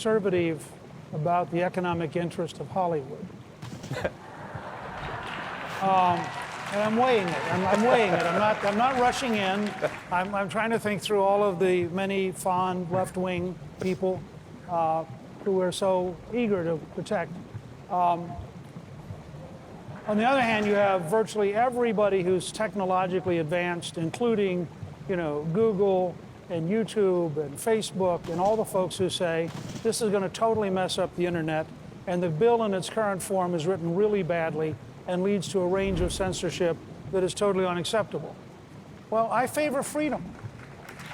conservative about the economic interest of Hollywood. And I'm weighing it. I'm weighing it. I'm not rushing in. I'm trying to think through all of the many fond left-wing people who are so eager to protect. On the other hand, you have virtually everybody who's technologically advanced, including, Google and YouTube and Facebook and all the folks who say this is going to totally mess up the internet, and the bill in its current form is written really badly and leads to a range of censorship that is totally unacceptable. Well, I favor freedom.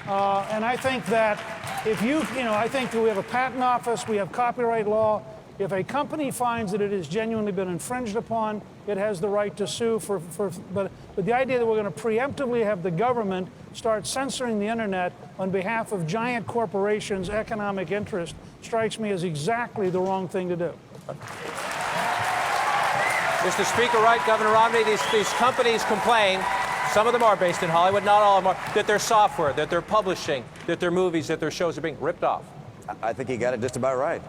And I think that if I think that we have a patent office, we have copyright law. If a company finds that it has genuinely been infringed upon, it has the right to sue but the idea that we're going to preemptively have the government start censoring the internet on behalf of giant corporations' economic interest strikes me as exactly the wrong thing to do. Mr. Speaker, right, Governor Romney, these companies complain, some of them are based in Hollywood, not all of them are, that their software, that their publishing, that their movies, that their shows are being ripped off. I think he got it just about right.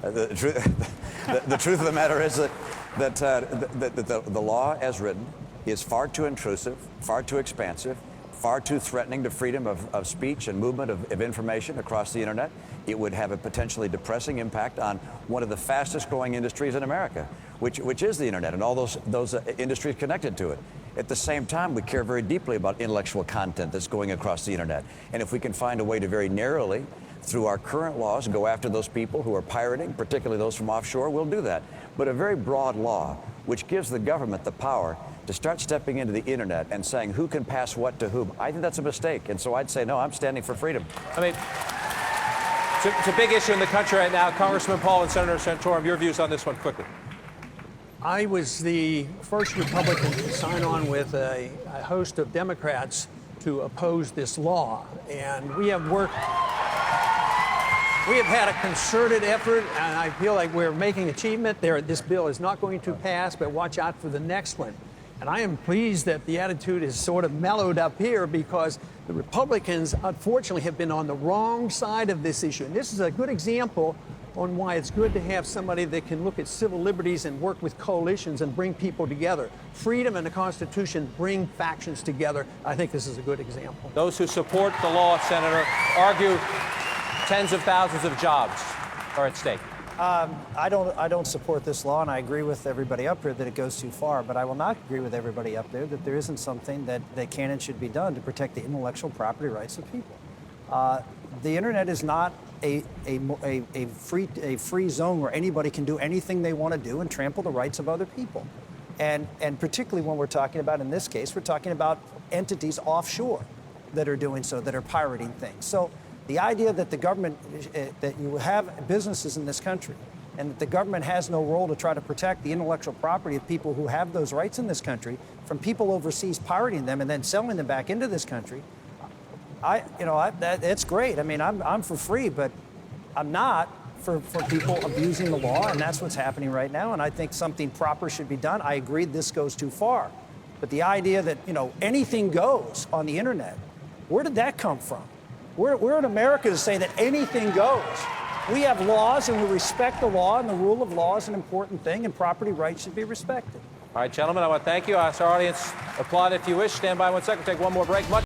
The truth of the matter is that the law as written is far too intrusive, far too expansive, far too threatening to freedom of speech and movement of information across the internet. It would have a potentially depressing impact on one of the fastest growing industries in America, which is the internet and all those industries connected to it. At the same time, we care very deeply about intellectual content that's going across the internet. And if we can find a way to very narrowly, through our current laws, go after those people who are pirating, particularly those from offshore, we'll do that. But a very broad law, which gives the government the power to start stepping into the internet and saying who can pass what to whom, I think that's a mistake. And so I'd say, no, I'm standing for freedom. I mean, it's a big issue in the country right now. Congressman Paul and Senator Santorum, your views on this one quickly. I was the first Republican to sign on with a host of Democrats to oppose this law. And we have had a concerted effort, and I feel like we're making achievement there. This bill is not going to pass, but watch out for the next one. And I am pleased that the attitude is sort of mellowed up here because the Republicans, unfortunately, have been on the wrong side of this issue. And this is a good example on why it's good to have somebody that can look at civil liberties and work with coalitions and bring people together. Freedom and the Constitution bring factions together. I think this is a good example. Those who support the law, Senator, argue tens of thousands of jobs are at stake. I don't support this law, and I agree with everybody up here that it goes too far, but I will not agree with everybody up there that there isn't something that can and should be done to protect the intellectual property rights of people. The internet is not a free zone where anybody can do anything they want to do and trample the rights of other people. And particularly when we're talking about, in this case, we're talking about entities offshore that are doing so, that are pirating things. So the idea that the government, that you have businesses in this country and that the government has no role to try to protect the intellectual property of people who have those rights in this country from people overseas pirating them and then selling them back into this country, that's great. I mean, I'm for free, but I'm not for people abusing the law, and that's what's happening right now. And I think something proper should be done. I agree this goes too far. But the idea that, anything goes on the internet, where did that come from? We're in America to say that anything goes. We have laws, and we respect the law, and the rule of law is an important thing, and property rights should be respected. All right, gentlemen, I want to thank you. Ask our audience, applaud if you wish. Stand by 1 second. Take one more break.